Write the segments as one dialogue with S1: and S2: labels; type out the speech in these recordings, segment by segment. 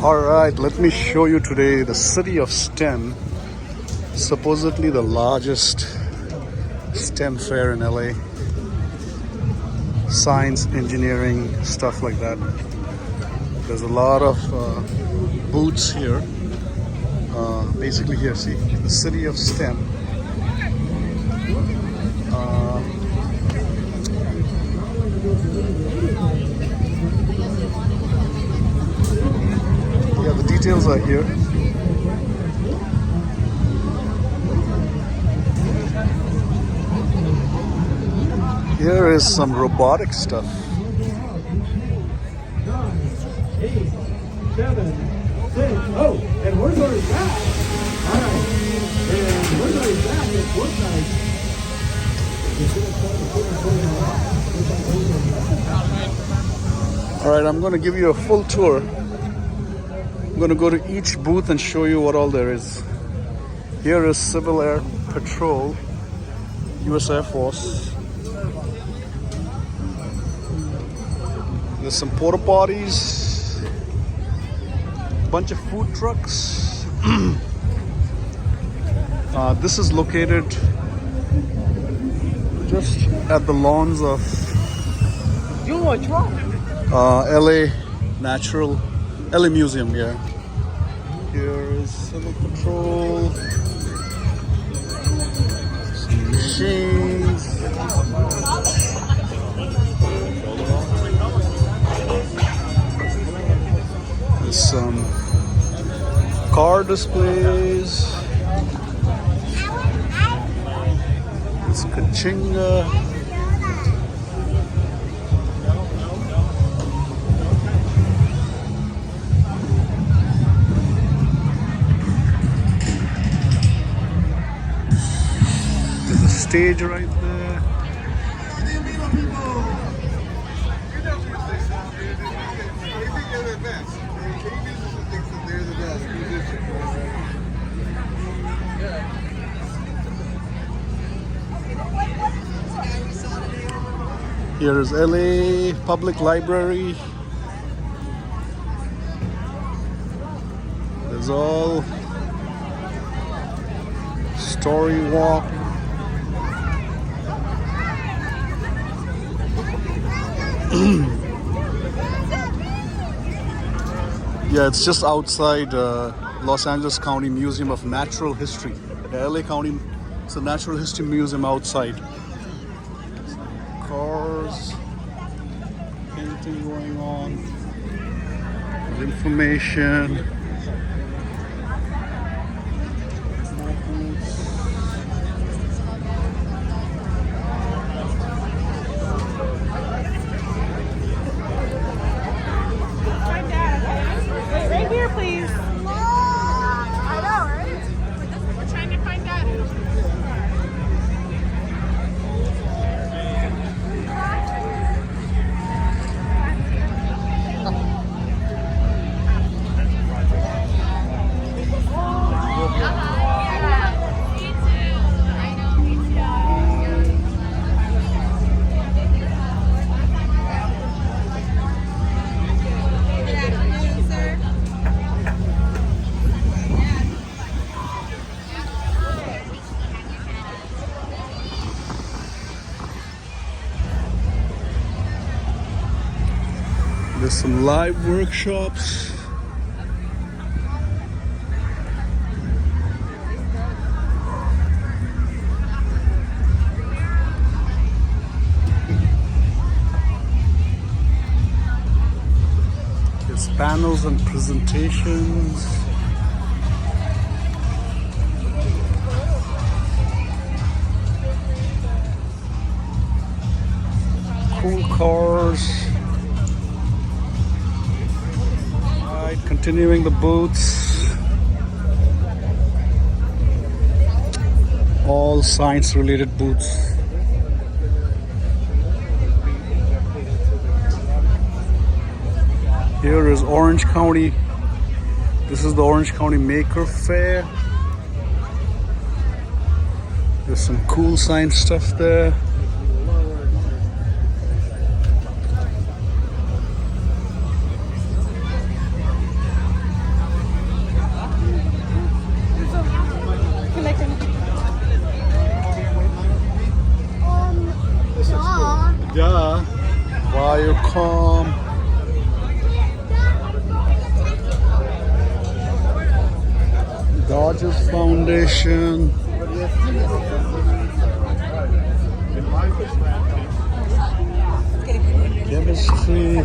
S1: Alright, let me show you today the city of STEM, supposedly the largest STEM fair in LA. Science, engineering, stuff like that. There's a lot of booths here. Basically here, see, the city of STEM. Yeah, the details are here. Here is some robotic stuff.
S2: 9, 8, 7, 6. Oh, and we're going back. All right. And we're going back at Fortnite.
S1: Alright, I'm going to give you a full tour. I'm going to go to each booth and show you what all there is. Here is Civil Air Patrol, US Air Force. There's some porta potties, bunch of food trucks. This is located just at the lawns of LA LA Museum. Yeah. Here is Civil Patrol, some machines. There's some car displays. It's Kachinga. There's a stage right there. Here is LA Public Library. There's all story walk. Yeah, it's just outside Los Angeles County Museum of Natural History. The LA County, it's a Natural History Museum outside. Cars, painting going on, there's information.
S3: Right here, please. I know, right? We're trying to find that.
S1: There's some live workshops. There's panels and presentations. Cool cars. Continuing the booths, all science related booths. Here is Orange County. This is the Orange County Maker Fair. There's some cool science stuff there. Rogers Foundation. Chemistry.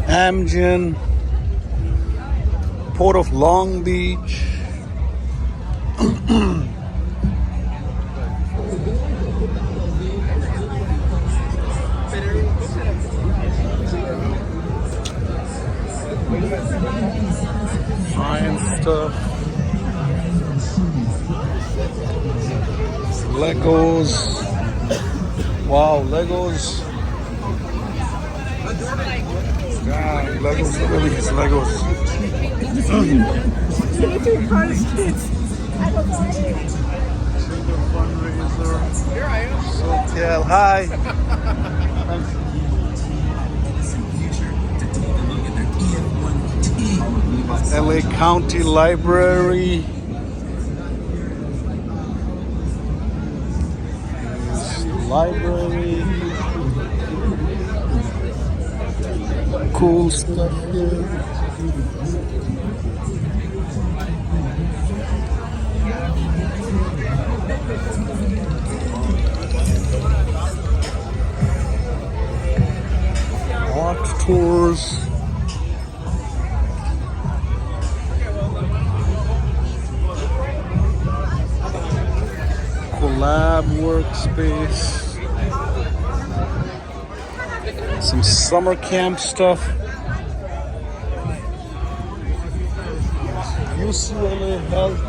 S1: Amgen. Port of Long Beach. Science stuff. Legos. Wow, Legos. God, Legos, look at these Legos. Fundraiser. Here I am. Sotel. Hi. LA County Library. Library. Cool stuff here. Art tours. Collab workspace. Some summer camp stuff. UCLA Health.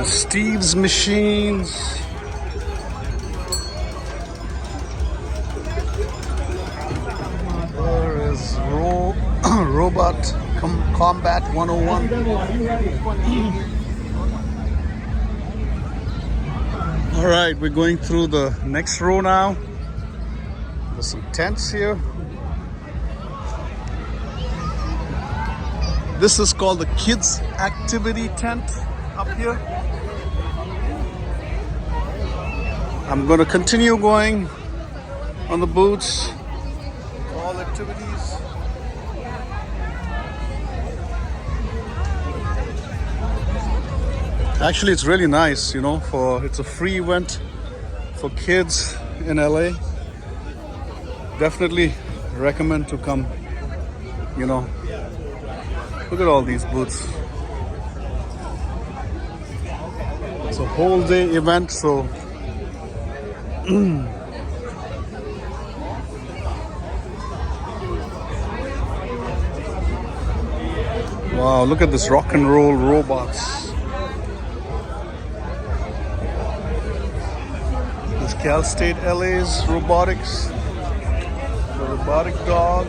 S1: Steve's Machines. There is Robot Combat 101. All right, we're going through the next row now. There's some tents here. This is called the Kids Activity Tent up here. I'm going to continue going on the booths for all activities. Actually, it's really nice, you know, it's a free event for kids in LA. Definitely recommend to come, you know. Look at all these booths. It's a whole day event, so wow, look at this rock and roll robots. This Cal State LA's robotics. The robotic dog.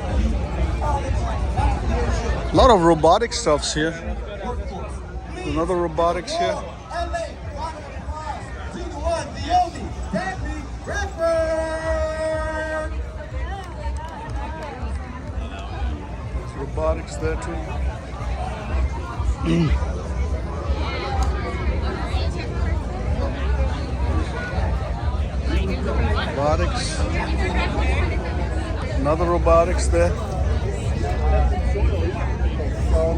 S1: A lot of robotic stuffs here. Another robotics here. There's robotics there too. Robotics. Another robotics there.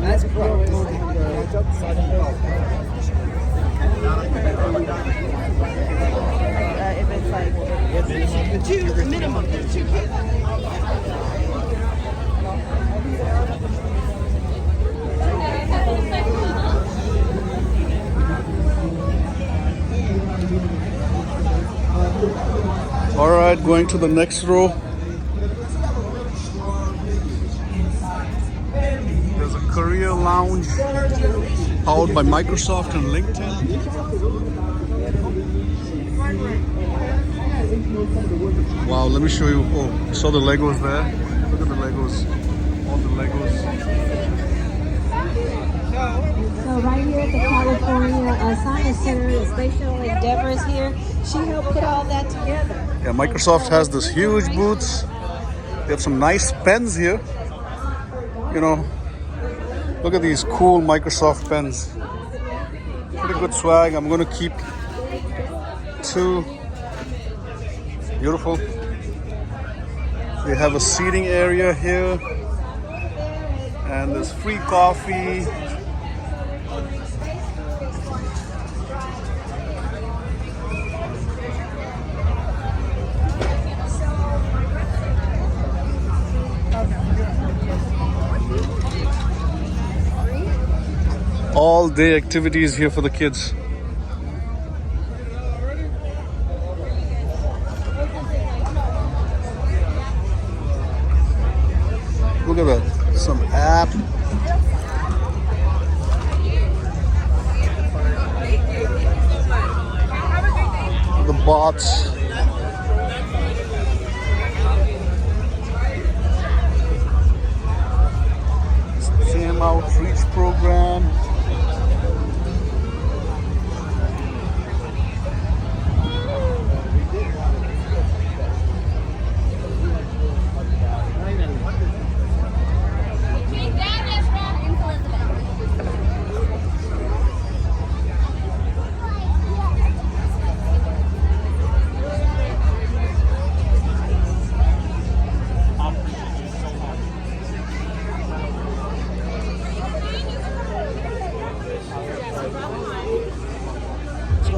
S2: That's cool. If it's like two minimum, two kids.
S1: All right, going to the next row. There's a career lounge powered by Microsoft and LinkedIn. Wow, let me show you. Oh, you saw the Legos there? Look at the Legos. All the Legos.
S4: So right here at the California Science Center, the Spatial Endeavors here, she helped put all that together.
S1: Yeah, Microsoft has this huge booths. They have some nice pens here. You know, look at these cool Microsoft pens. Pretty good swag. I'm gonna keep two. Beautiful. They have a seating area here, and there's free coffee. All day activities here for the kids. Look at that, some app. The bots. Same outreach program.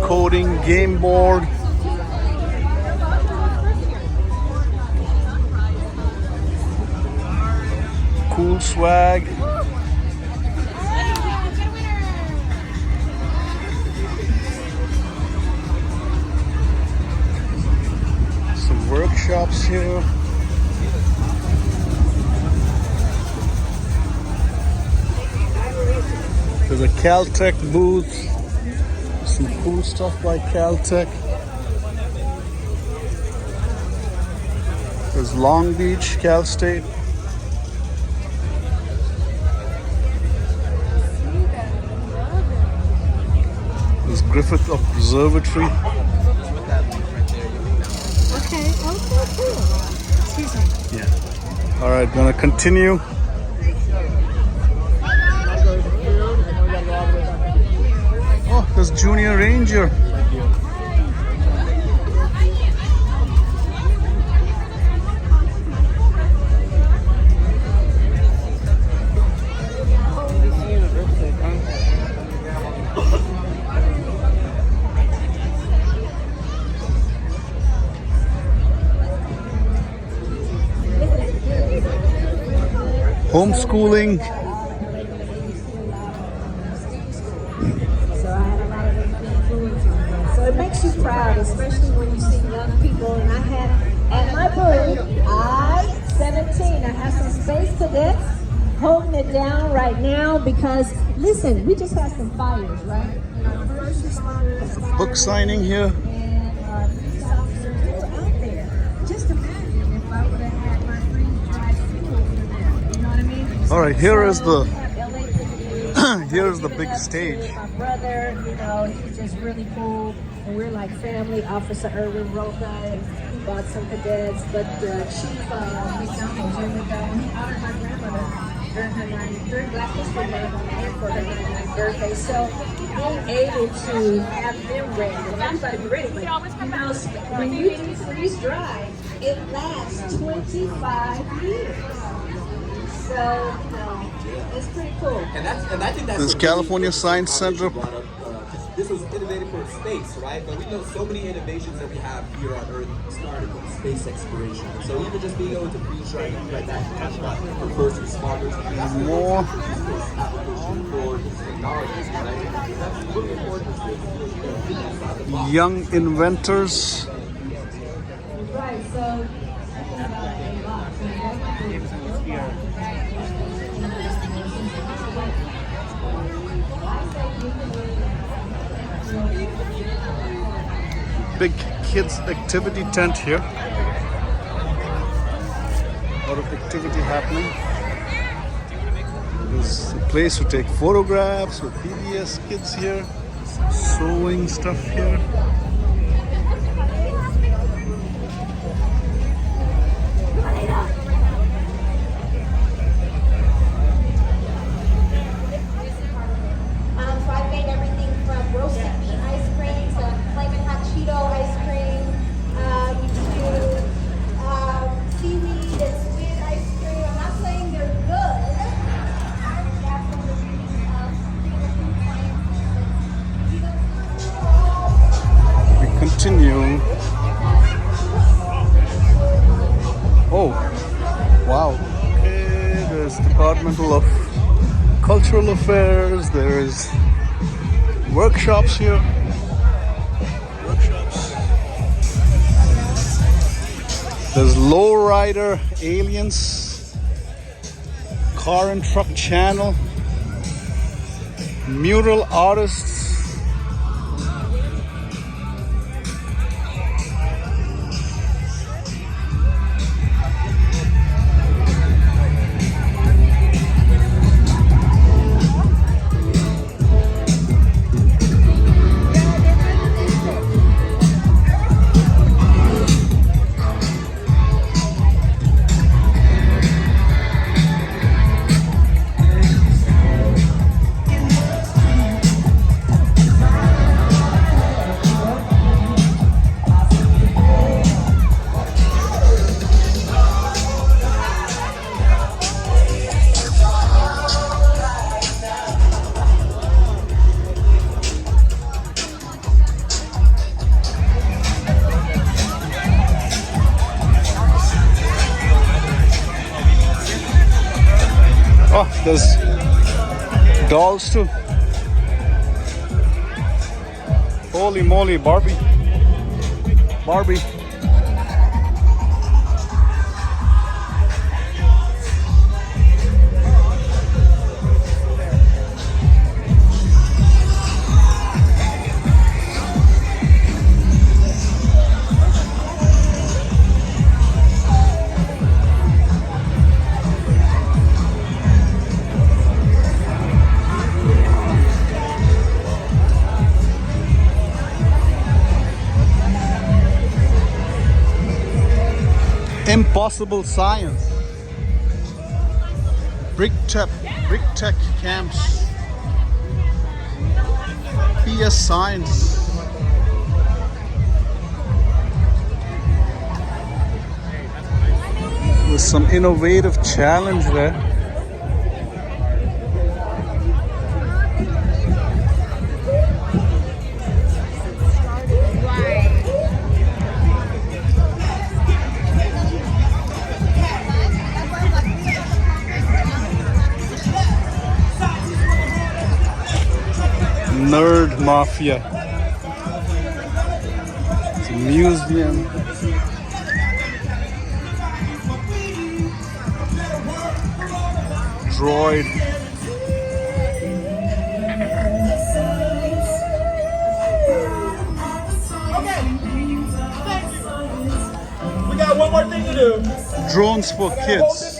S1: Coding game board. Cool swag. Some workshops here. There's a Caltech booth. Some cool stuff by Caltech. There's Long Beach, Cal State. There's Griffith Observatory.
S3: Okay, cool. Excuse me.
S1: Yeah. All right, gonna continue. Oh, there's Junior Ranger. Homeschooling.
S4: So it makes you proud, especially when you see young people. And I had at my booth, I-17, I have some space cadets holding it down right now because, listen, we just had some fires, right? First responders,
S1: Book signing here.
S4: and police officers who were out there. Just imagine if I would have had my freeze-dried fuel for them. You know what I mean?
S1: All right, here is the
S4: here's
S1: the big stage.
S4: My brother, you know, he's just really cool, and we're like family. Officer Irvin Roca, and he bought some cadets, but Chief McDonald, Jim McDonald, he honored my grandmother during her 93rd Black History Month and for her 99th birthday. So being able to have them ready, and everybody be ready, but you know, when you do freeze dry, it lasts 25 years. So, you know, it's pretty cool.
S5: And I think that's
S1: This is California Science Center.
S5: This was innovative for space, right? But we know so many innovations that we have here on Earth started with space exploration. So even just being able to freeze dry like that, for first responders, that's
S1: More.
S5: application for this technology, right? That's really important.
S1: Young inventors.
S4: Right, so
S1: Big kids activity tent here. A lot of activity happening. There's a place to take photographs with PBS kids here. Sewing stuff here.
S6: So I made everything from roasted bean ice cream to flamin' hot Cheeto ice cream. We do seaweed
S1: continue. Oh, wow. Okay, there's Departmental of Cultural Affairs. There's workshops here. There's lowrider aliens, car and truck channel, mural artists. Oh, there's dolls too. Holy moly, Barbie. Barbie. Impossible science. Brick tech camps. PS Science. There's some innovative challenge there. Nerd Mafia. It's a museum. Droid.
S2: We got one more thing to do.
S1: Drones for kids.